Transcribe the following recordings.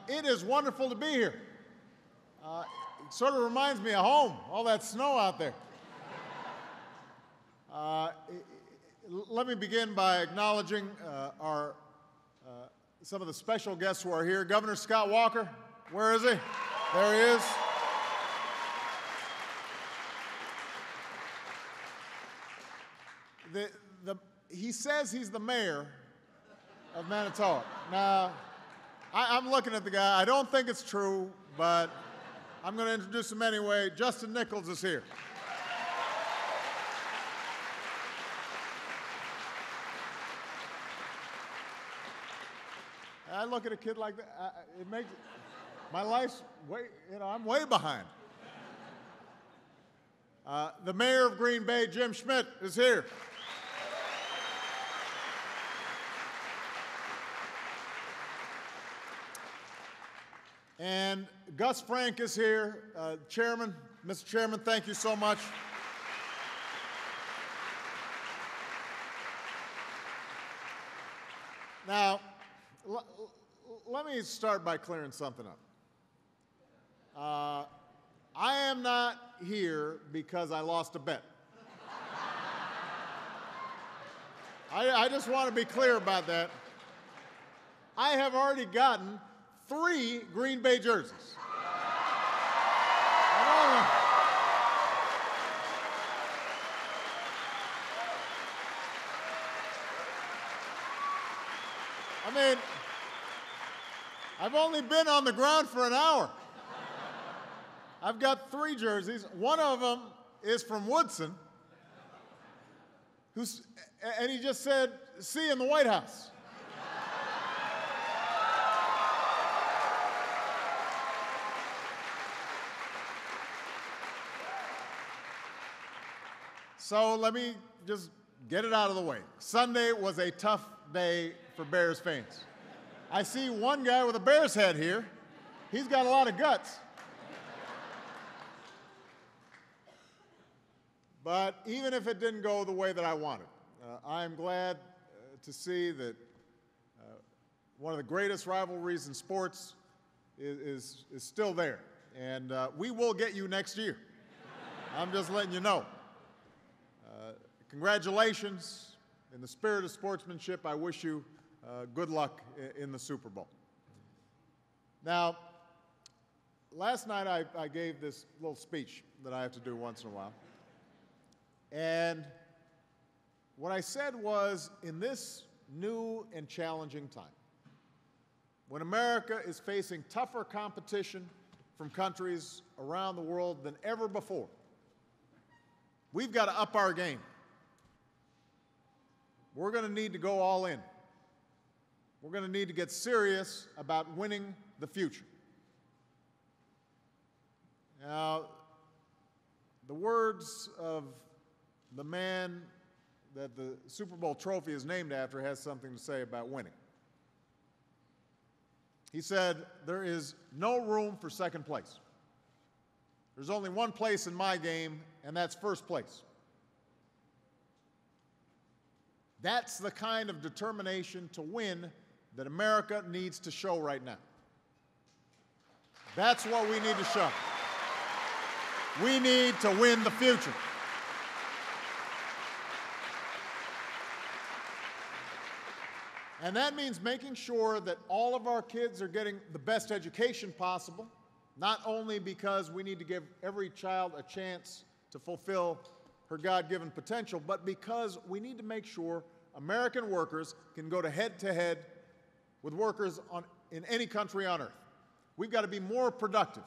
It is wonderful to be here. It sort of reminds me of home, all that snow out there. Let me begin by acknowledging some of the special guests who are here. Governor Scott Walker, where is he? There he is. He says he's the mayor of Manitowoc. Now, I'm looking at the guy. I don't think it's true, but I'm going to introduce him anyway. Justin Nichols is here. I look at a kid like that, it makes my life's way, I'm way behind. The mayor of Green Bay, Jim Schmidt, is here. And Gus Frank is here. Chairman, Mr. Chairman, thank you so much. Now, let me start by clearing something up. I am not here because I lost a bet. I just want to be clear about that. I have already gotten 3 Green Bay jerseys. I mean, I've only been on the ground for an hour. I've got 3 jerseys. One of them is from Woodson, and he just said, "See you in the White House." So let me just get it out of the way. Sunday was a tough day for Bears fans. I see one guy with a Bears head here. He's got a lot of guts. But even if it didn't go the way that I wanted, I'm glad to see that one of the greatest rivalries in sports is still there. And we will get you next year. I'm just letting you know. Congratulations. In the spirit of sportsmanship, I wish you good luck in the Super Bowl. Now, last night I gave this little speech that I have to do once in a while. And what I said was, in this new and challenging time, when America is facing tougher competition from countries around the world than ever before, we've got to up our game. We're going to need to go all in. We're going to need to get serious about winning the future. Now, the words of the man that the Super Bowl trophy is named after has something to say about winning. He said, "There is no room for second place. There's only one place in my game, and that's first place." That's the kind of determination to win that America needs to show right now. That's what we need to show. We need to win the future. And that means making sure that all of our kids are getting the best education possible, not only because we need to give every child a chance to fulfill her God-given potential, but because we need to make sure American workers can go head-to-head with workers in any country on earth. We've got to be more productive,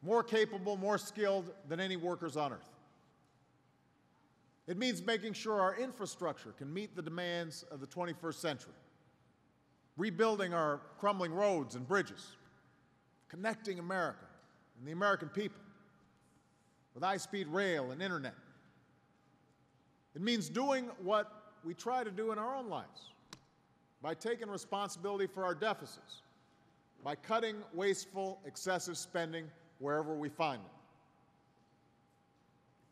more capable, more skilled than any workers on earth. It means making sure our infrastructure can meet the demands of the 21st century, rebuilding our crumbling roads and bridges, connecting America and the American people with high-speed rail and internet. It means doing what we try to do in our own lives by taking responsibility for our deficits, by cutting wasteful, excessive spending wherever we find it.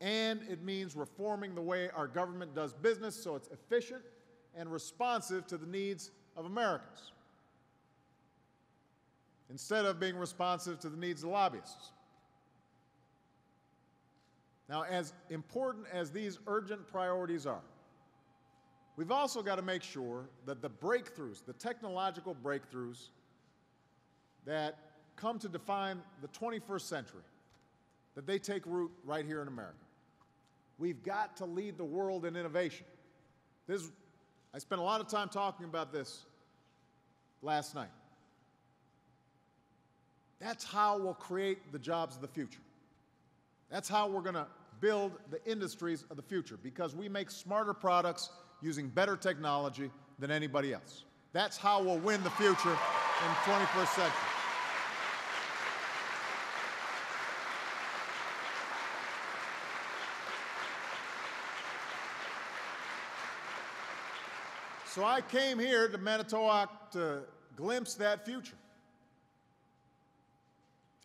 And it means reforming the way our government does business so it's efficient and responsive to the needs of Americans. instead of being responsive to the needs of lobbyists. Now, as important as these urgent priorities are, we've also got to make sure that the breakthroughs, the technological breakthroughs that come to define the 21st century, that they take root right here in America. We've got to lead the world in innovation. I spent a lot of time talking about this last night. That's how we'll create the jobs of the future. That's how we're going to build the industries of the future, because we make smarter products using better technology than anybody else. That's how we'll win the future in the 21st century. So I came here to Manitowoc to glimpse that future.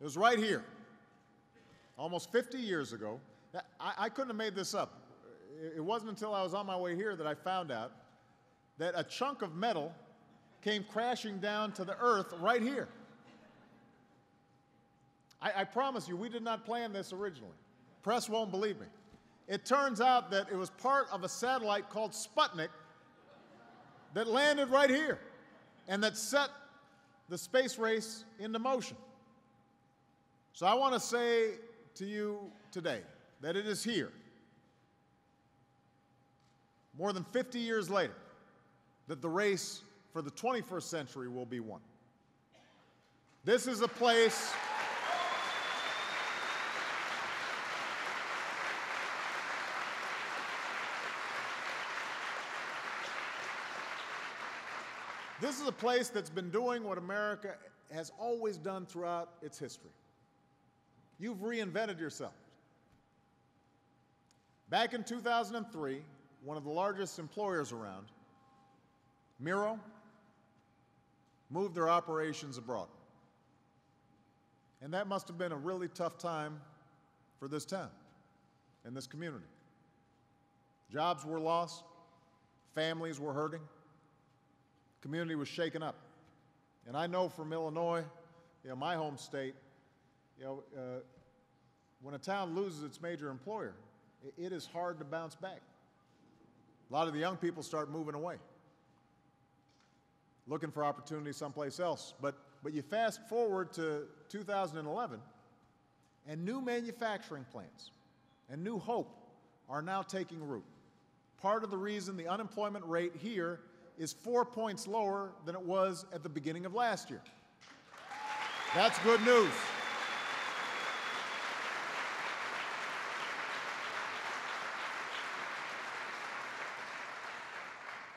It was right here, almost 50 years ago. I couldn't have made this up. It wasn't until I was on my way here that I found out that a chunk of metal came crashing down to the earth right here. I promise you, we did not plan this originally. Press won't believe me. It turns out that it was part of a satellite called Sputnik that landed right here and that set the space race into motion. So I want to say to you today that it is here, more than 50 years later, that the race for the 21st century will be won. This is a place that's been doing what America has always done throughout its history. You've reinvented yourself. Back in 2003, one of the largest employers around, Miro, moved their operations abroad. And that must have been a really tough time for this town and this community. Jobs were lost, families were hurting, community was shaken up. And I know from Illinois, my home state, when a town loses its major employer, it is hard to bounce back. A lot of the young people start moving away, looking for opportunities someplace else. But you fast forward to 2011, and new manufacturing plants and new hope are now taking root. Part of the reason the unemployment rate here is 4 points lower than it was at the beginning of last year. That's good news.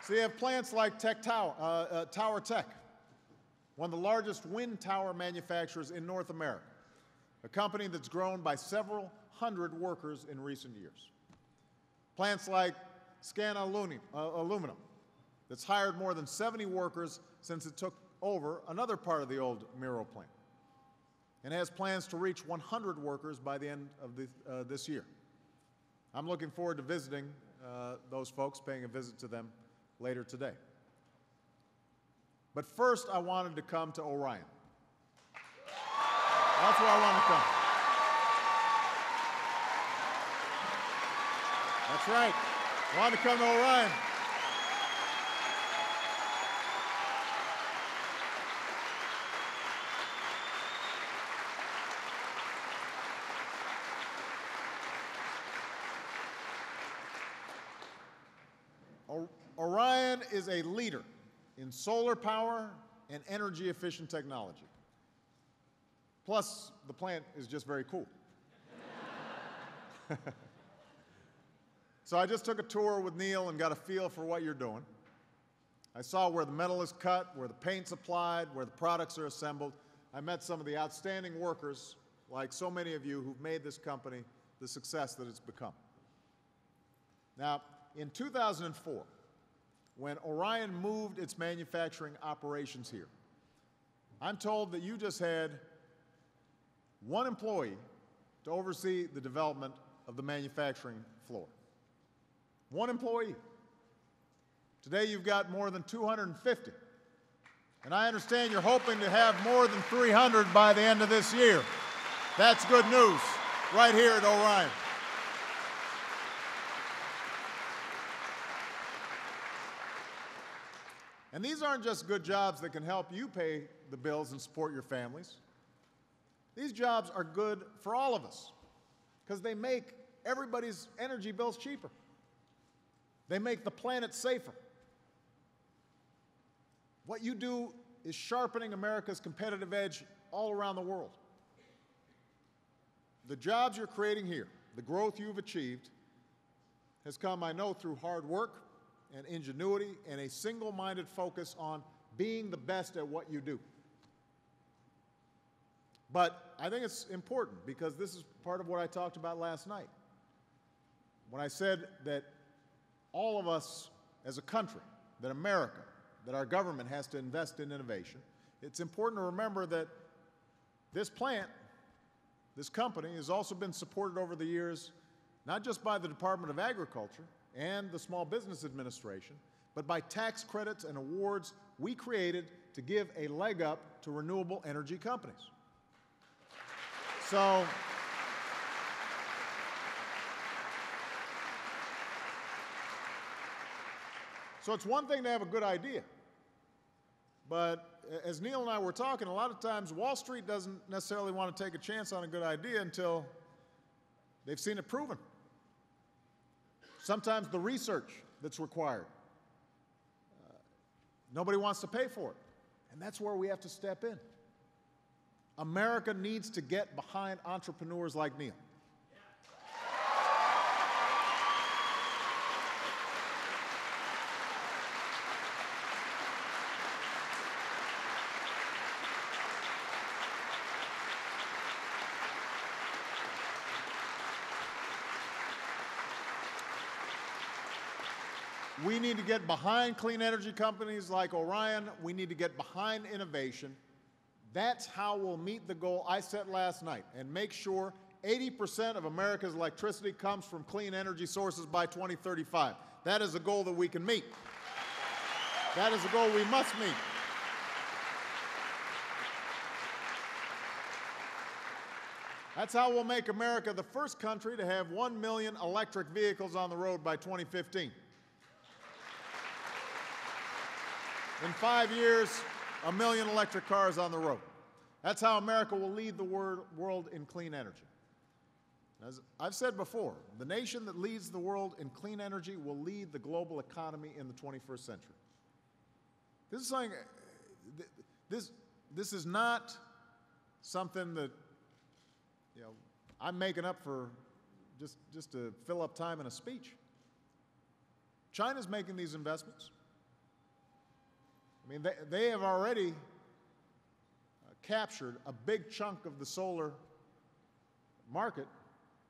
So you have plants like Tower Tech, one of the largest wind tower manufacturers in North America, a company that's grown by several hundred workers in recent years. Plants like Scana Aluminum, that's hired more than 70 workers since it took over another part of the old Miro plant, and has plans to reach 100 workers by the end of this year. I'm looking forward to visiting those folks, paying a visit to them later today. But first, I wanted to come to Orion. That's where I want to come. That's right. I wanted to come to Orion. Orion is a leader in solar power and energy-efficient technology. Plus, the plant is just very cool. So I just took a tour with Neil and got a feel for what you're doing. I saw where the metal is cut, where the paint's applied, where the products are assembled. I met some of the outstanding workers, like so many of you, who've made this company the success that it's become. Now, in 2004, when Orion moved its manufacturing operations here, I'm told that you just had one employee to oversee the development of the manufacturing floor. One employee. Today you've got more than 250. And I understand you're hoping to have more than 300 by the end of this year. That's good news right here at Orion. And these aren't just good jobs that can help you pay the bills and support your families. These jobs are good for all of us because they make everybody's energy bills cheaper. They make the planet safer. What you do is sharpening America's competitive edge all around the world. The jobs you're creating here, the growth you've achieved, has come, I know, through hard work and ingenuity and a single-minded focus on being the best at what you do. But I think it's important because this is part of what I talked about last night. When I said that all of us as a country, that America, that our government has to invest in innovation, it's important to remember that this plant, this company, has also been supported over the years, not just by the Department of Agriculture and the Small Business Administration, but by tax credits and awards we created to give a leg up to renewable energy companies. So it's one thing to have a good idea, but as Neil and I were talking, a lot of times Wall Street doesn't necessarily want to take a chance on a good idea until they've seen it proven. Sometimes the research that's required, nobody wants to pay for it, and that's where we have to step in. America needs to get behind entrepreneurs like Neil. We need to get behind clean energy companies like Orion. We need to get behind innovation. That's how we'll meet the goal I set last night and make sure 80% of America's electricity comes from clean energy sources by 2035. That is a goal that we can meet. That is a goal we must meet. That's how we'll make America the first country to have 1 million electric vehicles on the road by 2015. In 5 years, 1 million electric cars on the road. That's how America will lead the world in clean energy. As I've said before, the nation that leads the world in clean energy will lead the global economy in the 21st century. This is something, this is not something that, you know, I'm making up for just to fill up time in a speech. China's making these investments. I mean, they have already captured a big chunk of the solar market,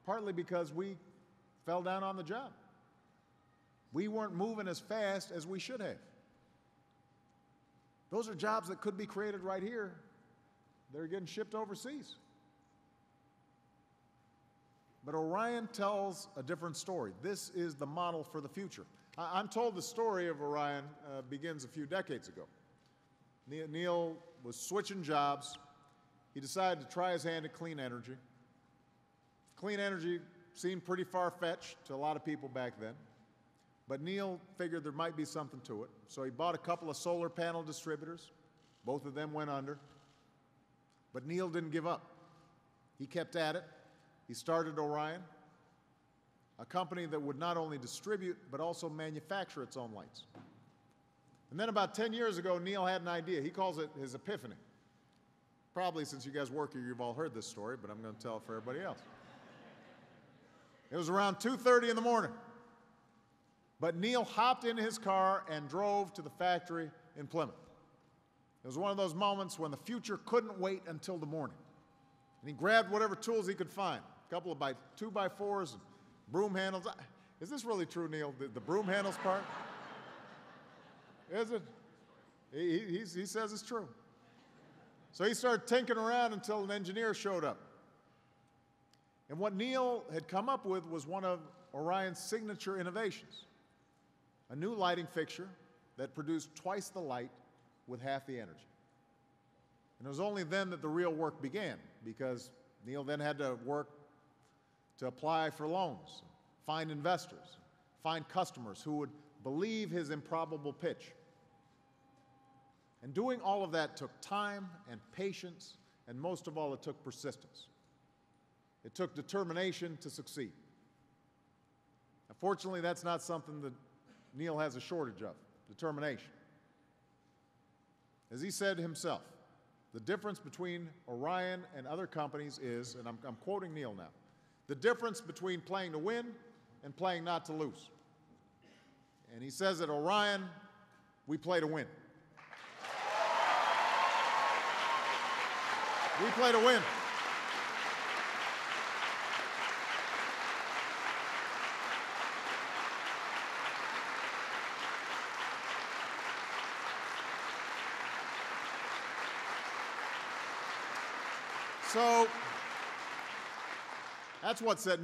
partly because we fell down on the job. We weren't moving as fast as we should have. Those are jobs that could be created right here. They're getting shipped overseas. But Orion tells a different story. This is the model for the future. I'm told the story of Orion begins a few decades ago. Neil was switching jobs. He decided to try his hand at clean energy. Clean energy seemed pretty far-fetched to a lot of people back then, but Neil figured there might be something to it. So he bought a couple of solar panel distributors. Both of them went under. But Neil didn't give up. He kept at it. He started Orion, a company that would not only distribute, but also manufacture its own lights. And then about 10 years ago, Neil had an idea. He calls it his epiphany. Probably since you guys work here, you've all heard this story, but I'm going to tell it for everybody else. It was around 2:30 in the morning. But Neil hopped into his car and drove to the factory in Plymouth. It was one of those moments when the future couldn't wait until the morning. And he grabbed whatever tools he could find, a couple of 2x4s and broom handles. Is this really true, Neil, the broom handles part? Is it? He says it's true. So he started tinkering around until an engineer showed up. And what Neil had come up with was one of Orion's signature innovations, a new lighting fixture that produced twice the light with half the energy. And it was only then that the real work began, because Neil then had to work to apply for loans, find investors, find customers who would believe his improbable pitch. And doing all of that took time and patience, and most of all, it took persistence. It took determination to succeed. Now, fortunately, that's not something that Neil has a shortage of, determination. As he said himself, the difference between Orion and other companies is, and I'm quoting Neil now, the difference between playing to win and playing not to lose. And he says at Orion, we play to win. We play to win. So that's what sets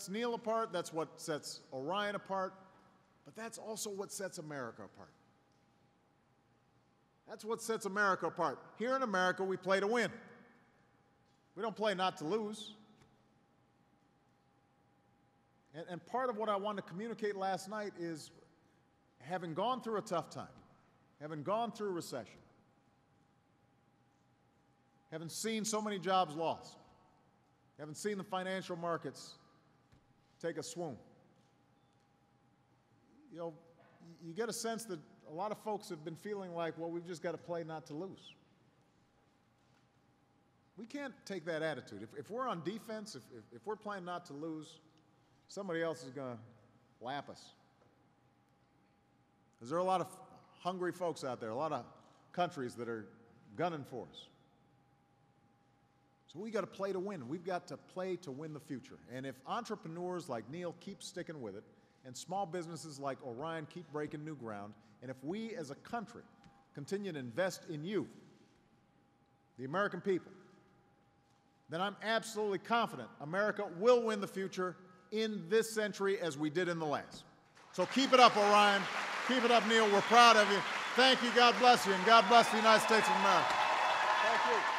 Neil apart. That's what sets Orion apart. But that's also what sets America apart. That's what sets America apart. Here in America, we play to win. We don't play not to lose. And part of what I wanted to communicate last night is, having gone through a tough time, having gone through a recession, having seen so many jobs lost, having seen the financial markets take a swoon, you get a sense that a lot of folks have been feeling like, well, we've just got to play not to lose. We can't take that attitude. If we're on defense, if we're playing not to lose, somebody else is going to lap us. Because there are a lot of hungry folks out there, a lot of countries that are gunning for us. So we got to play to win. We've got to play to win the future. And if entrepreneurs like Neil keep sticking with it, and small businesses like Orion keep breaking new ground, and if we as a country continue to invest in you, the American people, then I'm absolutely confident America will win the future in this century as we did in the last. So keep it up, Orion. Keep it up, Neil. We're proud of you. Thank you. God bless you. And God bless the United States of America. Thank you.